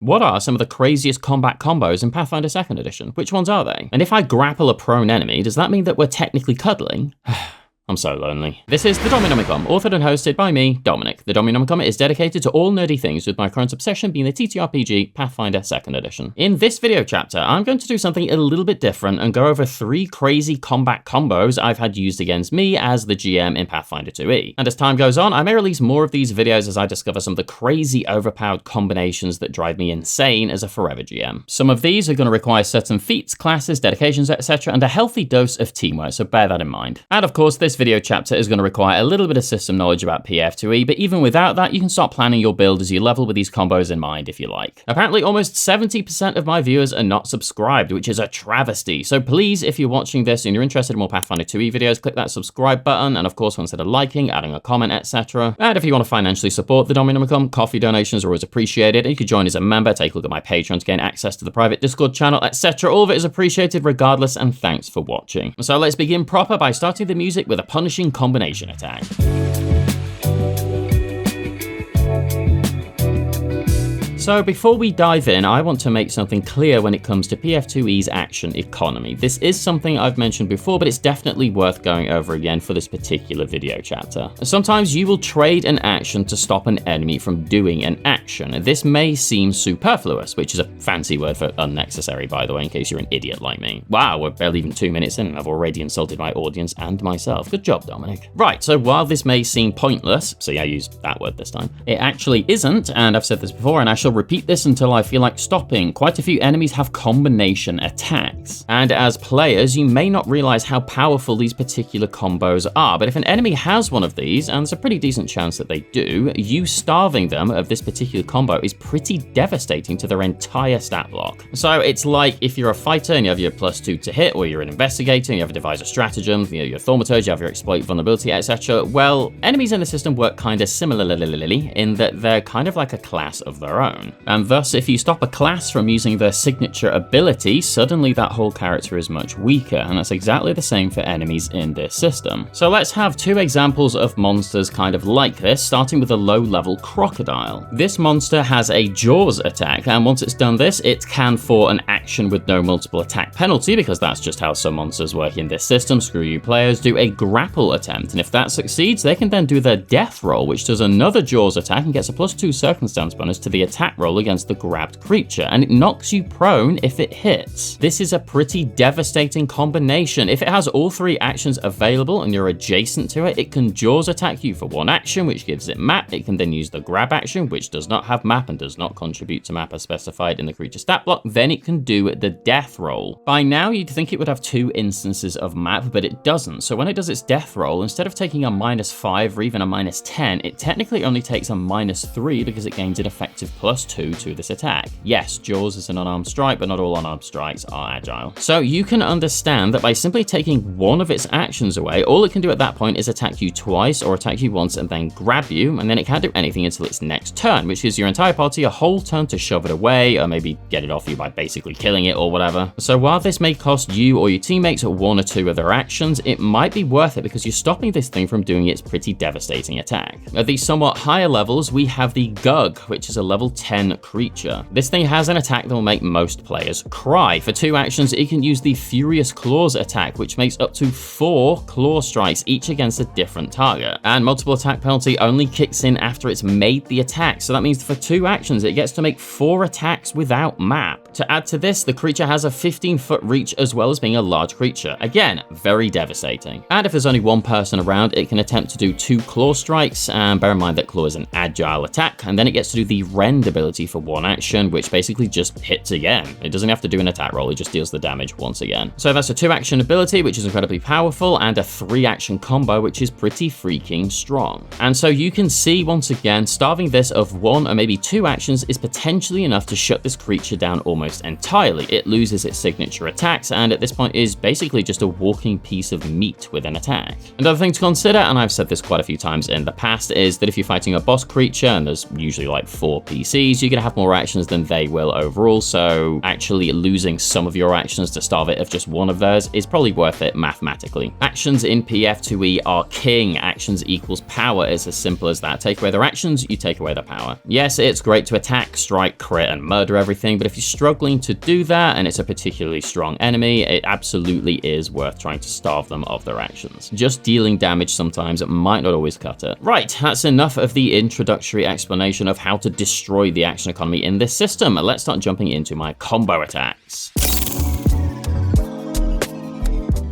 What are some of the craziest combat combos in Pathfinder 2nd Edition? Which ones are they? And if I grapple a prone enemy, does that mean that we're technically cuddling? I'm so lonely. This is the Dominomicon, authored and hosted by me, Dominic. The Dominomicon is dedicated to all nerdy things, with my current obsession being the TTRPG Pathfinder 2nd Edition. In this video chapter, I'm going to do something a little bit different and go over 3 crazy combat combos I've had used against me as the GM in Pathfinder 2e. And as time goes on, I may release more of these videos as I discover some of the crazy overpowered combinations that drive me insane as a forever GM. Some of these are going to require certain feats, classes, dedications, etc., and a healthy dose of teamwork, so bear that in mind. And of course, this video chapter is going to require a little bit of system knowledge about PF2E, but even without that, you can start planning your build as you level with these combos in mind if you like. Apparently, almost 70% of my viewers are not subscribed, which is a travesty. So please, if you're watching this and you're interested in more Pathfinder 2e videos, click that subscribe button, and of course, consider liking, adding a comment, etc. And if you want to financially support the Dominomicon, coffee donations are always appreciated, and you can join as a member, take a look at my Patreon to gain access to the private Discord channel, etc. All of it is appreciated regardless, and thanks for watching. So let's begin proper by starting the music with a punishing combination attack. So before we dive in, I want to make something clear when it comes to PF2E's action economy. This is something I've mentioned before, but it's definitely worth going over again for this particular video chapter. Sometimes you will trade an action to stop an enemy from doing an action. This may seem superfluous, which is a fancy word for unnecessary, by the way, in case you're an idiot like me. Wow, we're barely even 2 minutes in and I've already insulted my audience and myself. Good job, Dominic. Right, so while this may seem pointless, see, I used that word this time, it actually isn't, and I've said this before, and I shall repeat this until I feel like stopping. Quite a few enemies have combination attacks, and as players you may not realize how powerful these particular combos are, but if an enemy has one of these, and there's a pretty decent chance that they do, you starving them of this particular combo is pretty devastating to their entire stat block. So it's like if you're a fighter and you have your +2 to hit, or you're an investigator and you have to devise a stratagem, you know, you're a thaumaturge, you have your exploit vulnerability, etc. Well, enemies in the system work kind of similarly in that they're kind of like a class of their own. And thus, if you stop a class from using their signature ability, suddenly that whole character is much weaker, and that's exactly the same for enemies in this system. So let's have 2 examples of monsters kind of like this, starting with a low-level crocodile. This monster has a Jaws attack, and once it's done this, it can, for an action with no multiple attack penalty, because that's just how some monsters work in this system, screw you players, do a grapple attempt, and if that succeeds, they can then do their death roll, which does another Jaws attack and gets a +2 circumstance bonus to the attack roll against the grabbed creature, and it knocks you prone if it hits. This is a pretty devastating combination. If it has all 3 actions available and you're adjacent to it, it can Jaws attack you for 1 action, which gives it map. It can then use the grab action, which does not have map and does not contribute to map as specified in the creature stat block. Then it can do the death roll. By now you'd think it would have 2 instances of map, but it doesn't. So when it does its death roll, instead of taking a -5 or even a -10, it technically only takes a -3 because it gains an effective +2 to this attack. Yes, Jaws is an unarmed strike, but not all unarmed strikes are agile. So you can understand that by simply taking one of its actions away, all it can do at that point is attack you twice or attack you once and then grab you, and then it can't do anything until its next turn, which gives your entire party a whole turn to shove it away, or maybe get it off you by basically killing it or whatever. So while this may cost you or your teammates 1 or 2 of their actions, it might be worth it because you're stopping this thing from doing its pretty devastating attack. At these somewhat higher levels, we have the Gug, which is a level 10 creature. This thing has an attack that will make most players cry. For 2 actions, it can use the Furious Claws attack, which makes up to 4 claw strikes, each against a different target. And multiple attack penalty only kicks in after it's made the attack, so that means for 2 actions, it gets to make 4 attacks without map. To add to this, the creature has a 15-foot reach as well as being a large creature. Again, very devastating. And if there's only 1 person around, it can attempt to do 2 claw strikes, and bear in mind that claw is an agile attack, and then it gets to do the Rend ability for 1 action, which basically just hits again. It doesn't have to do an attack roll, it just deals the damage once again. So that's a 2-action ability, which is incredibly powerful, and a 3-action combo, which is pretty freaking strong. And so you can see, once again, starving this of 1 or maybe 2 actions is potentially enough to shut this creature down almost almost entirely. It loses its signature attacks, and at this point is basically just a walking piece of meat with an attack. Another thing to consider, and I've said this quite a few times in the past, is that if you're fighting a boss creature, and there's usually like 4 PCs, you're gonna have more actions than they will overall, so actually losing some of your actions to starve it of just one of theirs is probably worth it mathematically. Actions in PF2E are king. Actions equals power. It's as simple as that. Take away their actions, you take away their power. Yes, it's great to attack, strike, crit, and murder everything, but if you're struggling to do that and it's a particularly strong enemy, it absolutely is worth trying to starve them of their actions. Just dealing damage sometimes might not always cut it. Right, that's enough of the introductory explanation of how to destroy the action economy in this system. Let's start jumping into my combo attacks.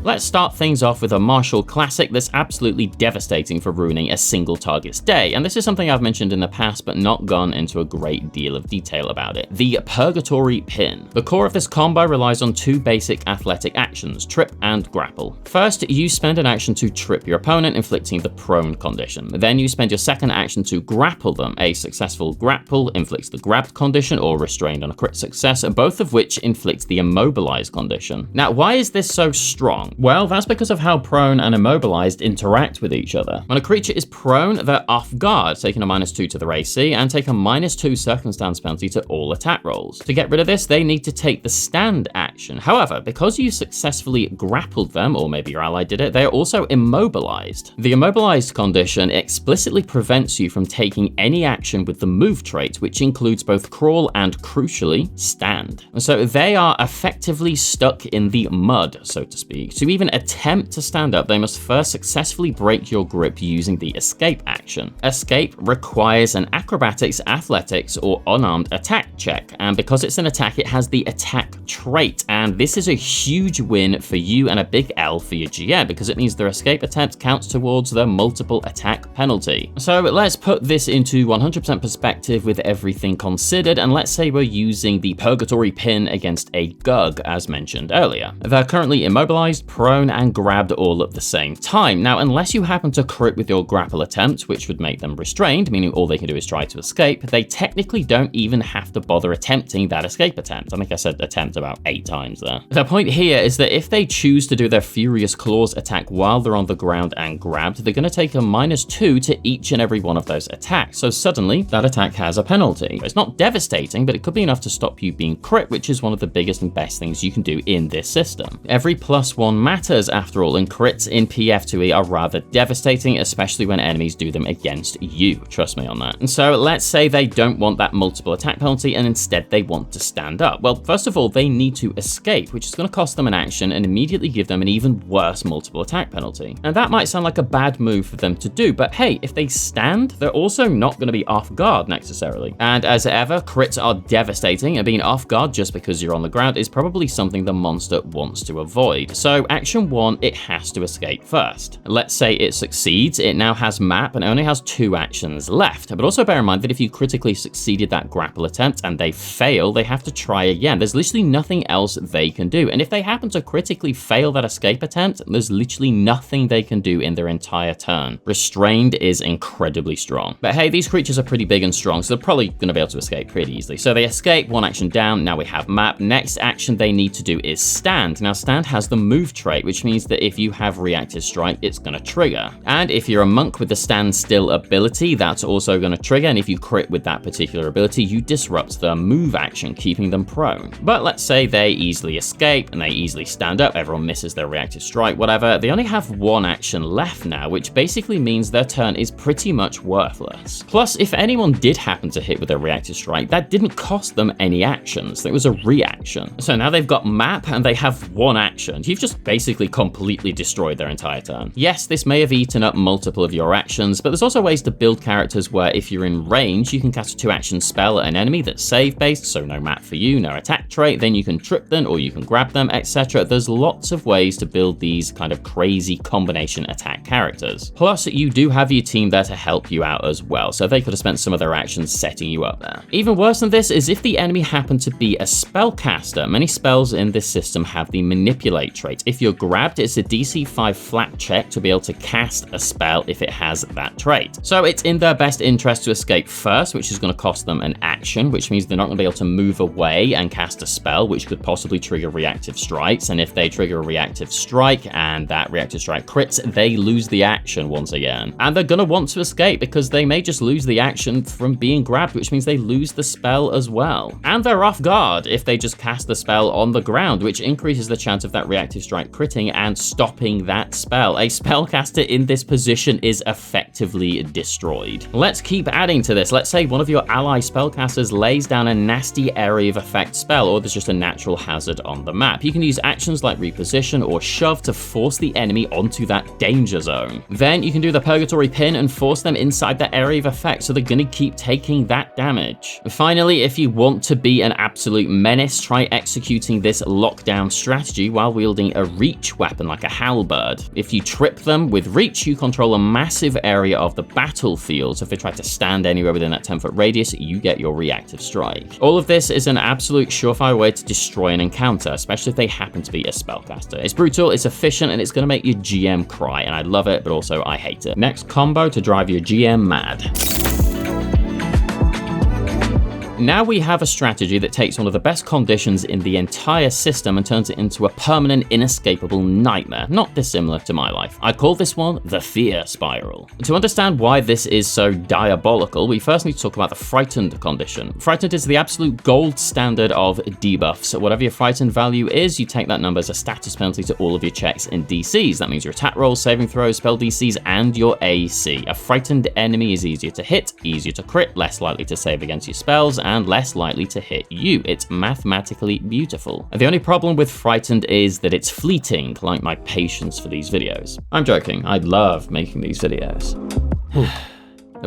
Let's start things off with a martial classic that's absolutely devastating for ruining a single target's day, and this is something I've mentioned in the past but not gone into a great deal of detail about it. The Purgatory Pin. The core of this combo relies on 2 basic athletic actions, trip and grapple. First, you spend an action to trip your opponent, inflicting the prone condition. Then you spend your second action to grapple them. A successful grapple inflicts the grabbed condition or restrained on a crit success, both of which inflict the immobilized condition. Now, why is this so strong? Well, that's because of how prone and immobilized interact with each other. When a creature is prone, they're off guard, taking a -2 to their AC, and take a -2 circumstance penalty to all attack rolls. To get rid of this, they need to take the stand action. However, because you successfully grappled them, or maybe your ally did it, they are also immobilized. The immobilized condition explicitly prevents you from taking any action with the move trait, which includes both crawl and, crucially, stand. So they are effectively stuck in the mud, so to speak. To even attempt to stand up, they must first successfully break your grip using the escape action. Escape requires an acrobatics, athletics, or unarmed attack check, and because it's an attack, it has the attack trait, and this is a huge win for you and a big L for your GM, because it means their escape attempt counts towards their multiple attack penalty. So let's put this into 100% perspective with everything considered, and let's say we're using the Purgatory Pin against a Gug, as mentioned earlier. They're currently immobilized, prone, and grabbed all at the same time. Now, unless you happen to crit with your grapple attempt, which would make them restrained, meaning all they can do is try to escape, they technically don't even have to bother attempting that escape attempt. I think I said attempt about 8 times there. The point here is that if they choose to do their Furious Claws attack while they're on the ground and grabbed, they're going to take a -2 to each and every one of those attacks. So suddenly, that attack has a penalty. It's not devastating, but it could be enough to stop you being crit, which is one of the biggest and best things you can do in this system. Every +1 matters after all, and crits in PF2E are rather devastating, especially when enemies do them against you. Trust me on that. And so let's say they don't want that multiple attack penalty and instead they want to stand up. Well, first of all, they need to escape, which is going to cost them an action and immediately give them an even worse multiple attack penalty. And that might sound like a bad move for them to do, but hey, if they stand, they're also not going to be off guard necessarily. And as ever, crits are devastating, and being off guard just because you're on the ground is probably something the monster wants to avoid. So action 1, it has to escape first. Let's say it succeeds, it now has map and only has 2 actions left. But also bear in mind that if you critically succeeded that grapple attempt and they fail, they have to try again. There's literally nothing else they can do. And if they happen to critically fail that escape attempt, there's literally nothing they can do in their entire turn. Restrained is incredibly strong. But hey, these creatures are pretty big and strong, so they're probably going to be able to escape pretty easily. So they escape, 1 action down, now we have map. Next action they need to do is stand. Now stand has the move trait, which means that if you have reactive strike, it's going to trigger. And if you're a monk with the stand still ability, that's also going to trigger, and if you crit with that particular ability, you disrupt the move action, keeping them prone. But let's say they easily escape and they easily stand up, everyone misses their reactive strike, whatever, they only have 1 action left now, which basically means their turn is pretty much worthless. Plus, if anyone did happen to hit with a reactive strike, that didn't cost them any actions, it was a reaction. So now they've got map and they have 1 action. You've just basically completely destroyed their entire turn. Yes, this may have eaten up multiple of your actions, but there's also ways to build characters where if you're in range, you can cast a 2-action spell at an enemy that's save-based, so no map for you, no attack trait, then you can trip trip them or you can grab them, etc. There's lots of ways to build these kind of crazy combination attack characters. Plus, you do have your team there to help you out as well, so they could have spent some of their actions setting you up there. Even worse than this is if the enemy happened to be a spellcaster. Many spells in this system have the manipulate trait. If you're grabbed, it's a DC 5 flat check to be able to cast a spell if it has that trait. So it's in their best interest to escape first, which is going to cost them an action, which means they're not going to be able to move away and cast a spell, which could possibly trigger reactive strikes. And if they trigger a reactive strike and that reactive strike crits, they lose the action once again. And they're going to want to escape because they may just lose the action from being grabbed, which means they lose the spell as well. And they're off guard if they just cast the spell on the ground, which increases the chance of that reactive strike critting and stopping that spell. A spellcaster in this position is effectively destroyed. Let's keep adding to this. Let's say one of your ally spellcasters lays down a nasty area of effect spell, or there's just a natural hazard on the map. You can use actions like reposition or shove to force the enemy onto that danger zone. Then you can do the Purgatory Pin and force them inside that area of effect, so they're gonna keep taking that damage. Finally, if you want to be an absolute menace, try executing this lockdown strategy while wielding a reach weapon like a halberd. If you trip them with reach, you control a massive area of the battlefield, so if they try to stand anywhere within that 10-foot radius, you get your reactive strike. All of this is an absolute surefire way to destroy an encounter, especially if they happen to be a spellcaster. It's brutal, it's efficient, and it's going to make your GM cry, and I love it, but also I hate it. Next combo to drive your GM mad. Now we have a strategy that takes one of the best conditions in the entire system and turns it into a permanent, inescapable nightmare, not dissimilar to my life. I call this one the Fear Spiral. To understand why this is so diabolical, we first need to talk about the Frightened condition. Frightened is the absolute gold standard of debuffs. So whatever your Frightened value is, you take that number as a status penalty to all of your checks and DCs. That means your attack rolls, saving throws, spell DCs, and your AC. A Frightened enemy is easier to hit, easier to crit, less likely to save against your spells, and less likely to hit you. It's mathematically beautiful. The only problem with Frightened is that it's fleeting, like my patience for these videos. I'm joking, I love making these videos.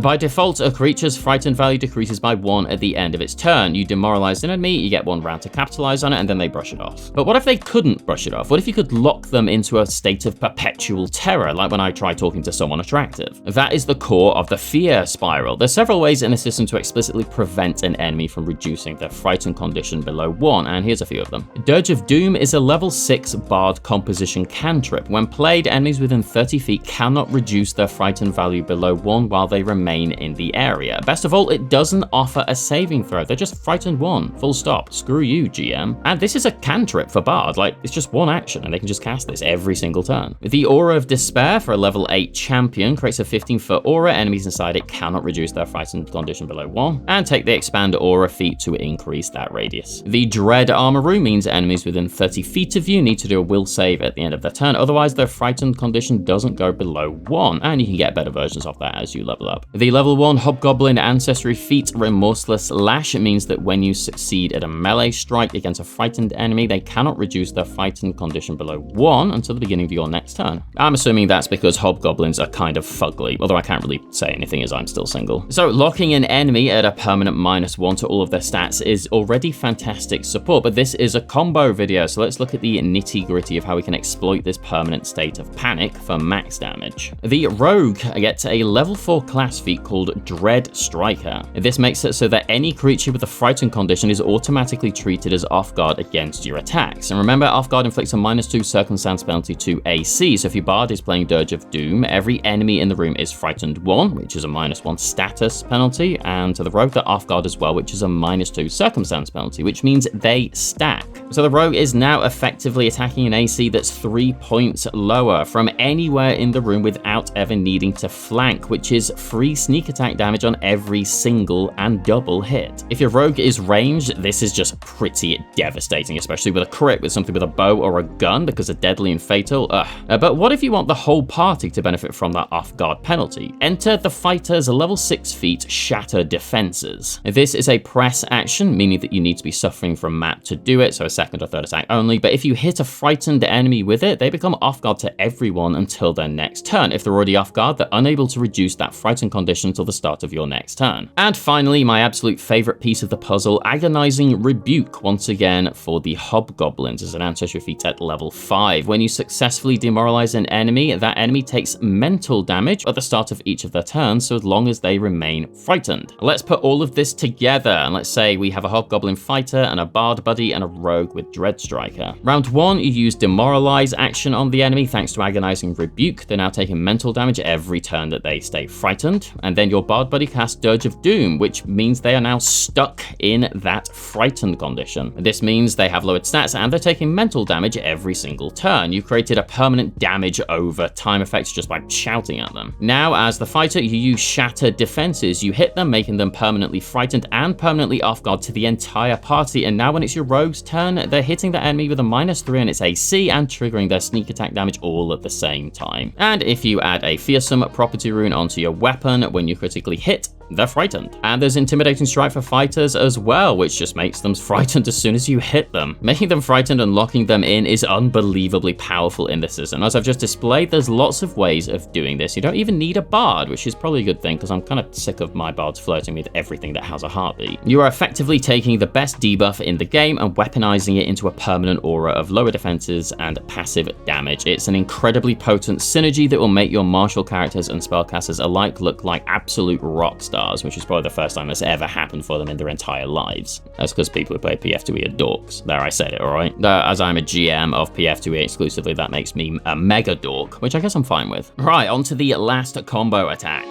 By default, a creature's Frightened value decreases by 1 at the end of its turn. You demoralize an enemy, you get 1 round to capitalize on it, and then they brush it off. But what if they couldn't brush it off? What if you could lock them into a state of perpetual terror, like when I try talking to someone attractive? That is the core of the Fear Spiral. There's several ways in the system to explicitly prevent an enemy from reducing their Frightened condition below 1, and here's a few of them. Dirge of Doom is a level 6 Bard composition cantrip. When played, enemies within 30 feet cannot reduce their Frightened value below 1 while they remain in the area. Best of all, it doesn't offer a saving throw. They're just Frightened 1, full stop. Screw you, GM. And this is a cantrip for Bard. Like, it's just 1 action and they can just cast this every single turn. The Aura of Despair for a level 8 champion creates a 15-foot aura. Enemies inside it cannot reduce their Frightened condition below 1, and take the Expand Aura feat to increase that radius. The Dread Armor Room means enemies within 30 feet of you need to do a will save at the end of their turn, otherwise their Frightened condition doesn't go below 1, and you can get better versions of that as you level up. The level 1 Hobgoblin Ancestry feat, Remorseless Lash, means that when you succeed at a melee strike against a frightened enemy, they cannot reduce their frightened condition below 1 until the beginning of your next turn. I'm assuming that's because Hobgoblins are kind of fugly, although I can't really say anything as I'm still single. So locking an enemy at a permanent -1 to all of their stats is already fantastic support, but this is a combo video, so let's look at the nitty-gritty of how we can exploit this permanent state of panic for max damage. The Rogue gets a level 4 class feat called Dread Striker. This makes it so that any creature with a frightened condition is automatically treated as off guard against your attacks. And remember, off guard inflicts a -2 circumstance penalty to AC, so if your Bard is playing Dirge of Doom, every enemy in the room is frightened 1, which is a -1 status penalty, and to the Rogue they're off guard as well, which is a -2 circumstance penalty, which means they stack. So the Rogue is now effectively attacking an AC that's 3 points lower from anywhere in the room without ever needing to flank, which is free sneak attack damage on every single and double hit. If your Rogue is ranged, this is just pretty devastating, especially with a crit with something with a bow or a gun, because they're deadly and fatal. But what if you want the whole party to benefit from that off-guard penalty? Enter the fighter's level 6 feat Shatter Defenses. This is a press action, meaning that you need to be suffering from map to do it, so a second or third attack only, but if you hit a frightened enemy with it, they become off guard to everyone until their next turn. If they're already off guard, they're unable to reduce that frightened condition till the start of your next turn. And finally, my absolute favorite piece of the puzzle, Agonizing Rebuke, once again for the Hobgoblins as an ancestry feat at level 5. When you successfully demoralize an enemy, that enemy takes mental damage at the start of each of their turns, so as long as they remain frightened. Let's put all of this together, and let's say we have a Hobgoblin fighter and a Bard buddy and a Rogue with Dread Striker. Round 1, you use Demoralize action on the enemy thanks to Agonizing Rebuke. They're now taking mental damage every turn that they stay frightened. And then your Bard buddy casts Dirge of Doom, which means they are now stuck in that frightened condition. This means they have lowered stats and they're taking mental damage every single turn. You created a permanent damage over time effect just by shouting at them. Now, as the fighter, you use Shatter Defenses. You hit them, making them permanently frightened and permanently off guard to the entire party. And now when it's your Rogue's turn, they're hitting the enemy with a -3 on its AC and triggering their sneak attack damage all at the same time. And if you add a Fearsome property rune onto your weapon, when you critically hit, they're frightened. And there's Intimidating Strike for fighters as well, which just makes them frightened as soon as you hit them. Making them frightened and locking them in is unbelievably powerful in this system. As I've just displayed, there's lots of ways of doing this. You don't even need a bard, which is probably a good thing because I'm kind of sick of my bards flirting with everything that has a heartbeat. You are effectively taking the best debuff in the game and weaponizing it into a permanent aura of lower defenses and passive damage. It's an incredibly potent synergy that will make your martial characters and spellcasters alike look like absolute rock stars, which is probably the first time that's ever happened for them in their entire lives. That's because people who play PF2E are dorks. There, I said it, alright? As I'm a GM of PF2E exclusively, that makes me a mega dork, which I guess I'm fine with. Right, on to the last combo attack.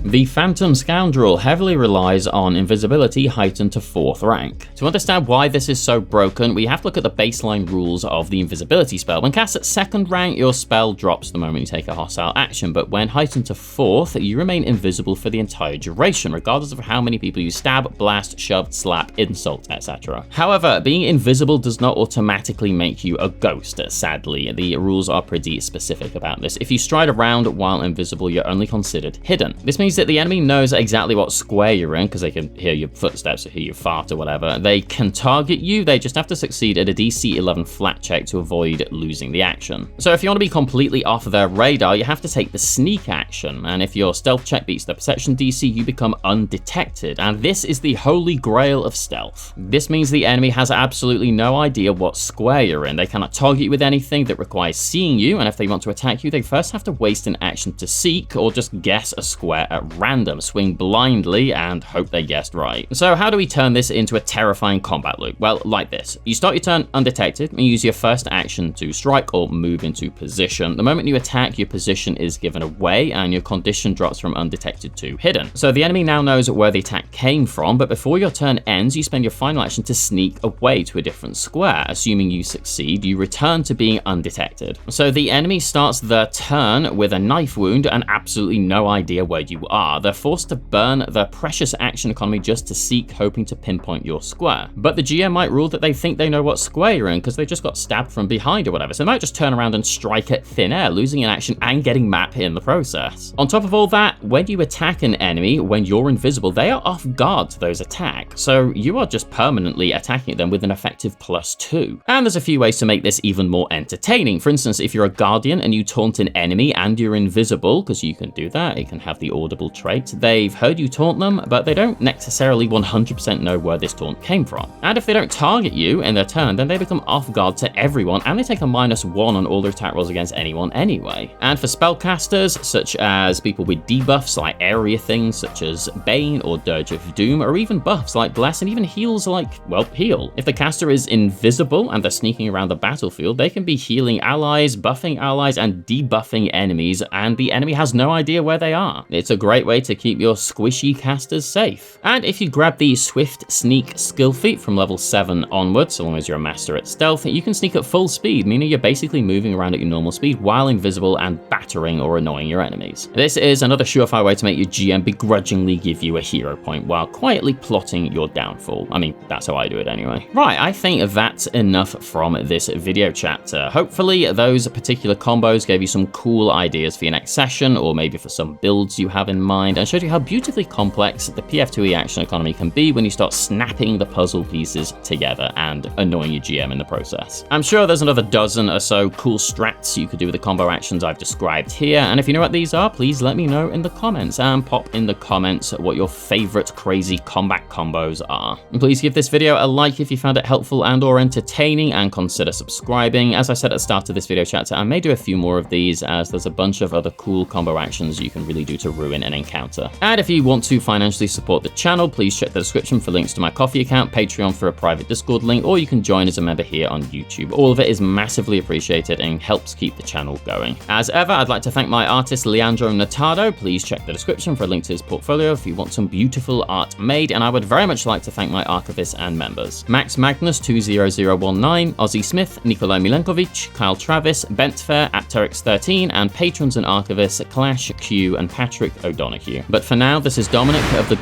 The Phantom Scoundrel heavily relies on invisibility heightened to 4th rank. To understand why this is so broken, we have to look at the baseline rules of the invisibility spell. When cast at 2nd rank, your spell drops the moment you take a hostile action, but when heightened to 4th, you remain invisible for the entire duration, regardless of how many people you stab, blast, shove, slap, insult, etc. However, being invisible does not automatically make you a ghost, sadly. The rules are pretty specific about this. If you stride around while invisible, you're only considered hidden. This means that the enemy knows exactly what square you're in because they can hear your footsteps or hear your fart or whatever. They can target you, they just have to succeed at a DC 11 flat check to avoid losing the action. So if you want to be completely off their radar, you have to take the sneak action, and if your stealth check beats the perception DC, you become undetected, and this is the holy grail of stealth. This means the enemy has absolutely no idea what square you're in. They cannot target you with anything that requires seeing you, and if they want to attack you, they first have to waste an action to seek or just guess a square at random, swing blindly, and hope they guessed right. So how do we turn this into a terrifying combat loop? Well, like this. You start your turn undetected and use your first action to strike or move into position. The moment you attack, your position is given away and your condition drops from undetected to hidden. So the enemy now knows where the attack came from, but before your turn ends, you spend your final action to sneak away to a different square. Assuming you succeed, you return to being undetected. So the enemy starts their turn with a knife wound and absolutely no idea where you are. They're forced to burn their precious action economy just to seek, hoping to pinpoint your square. But the GM might rule that they think they know what square you're in because they just got stabbed from behind or whatever, so they might just turn around and strike at thin air, losing an action and getting map in the process. On top of all that, when you attack an enemy, when you're invisible, they are off guard to those attacks, so you are just permanently attacking them with an effective +2. And there's a few ways to make this even more entertaining. For instance, if you're a guardian and you taunt an enemy and you're invisible, because you can do that, it can have the audible trait, they've heard you taunt them, but they don't necessarily 100% know where this taunt came from. And if they don't target you in their turn, then they become off guard to everyone, and they take a -1 on all their attack rolls against anyone anyway. And for spellcasters, such as people with debuffs like area things such as Bane or Dirge of Doom, or even buffs like Bless, and even heals like, well, Heal. If the caster is invisible and they're sneaking around the battlefield, they can be healing allies, buffing allies, and debuffing enemies, and the enemy has no idea where they are. It's a great way to keep your squishy casters safe. And if you grab the Swift Sneak skill feat from level 7 onwards, so long as you're a master at stealth, you can sneak at full speed, meaning you're basically moving around at your normal speed while invisible and battering or annoying your enemies. This is another surefire way to make your GM begrudgingly give you a hero point while quietly plotting your downfall. I mean, that's how I do it anyway. Right, I think that's enough from this video chapter. Hopefully those particular combos gave you some cool ideas for your next session, or maybe for some builds you have in in mind and showed you how beautifully complex the PF2E action economy can be when you start snapping the puzzle pieces together and annoying your GM in the process. I'm sure there's another dozen or so cool strats you could do with the combo actions I've described here, and if you know what these are, please let me know in the comments, and pop in the comments what your favorite crazy combat combos are. And please give this video a like if you found it helpful and or entertaining, and consider subscribing. As I said at the start of this video chat, I may do a few more of these, as there's a bunch of other cool combo actions you can really do to ruin an encounter. And if you want to financially support the channel, please check the description for links to my Ko-fi account, Patreon for a private Discord link, or you can join as a member here on YouTube. All of it is massively appreciated and helps keep the channel going. As ever, I'd like to thank my artist Leandro Notado. Please check the description for a link to his portfolio if you want some beautiful art made, and I would very much like to thank my archivists and members: Max Magnus 20019, Ozzy Smith, Nikolai Milenkovic, Kyle Travis, Bentfair, Apteryx13, and patrons and archivists Clash, Q, and Patrick O'Donoghue. But for now, this is Dominic of the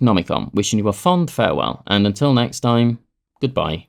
Nomicon, wishing you a fond farewell, and until next time, goodbye.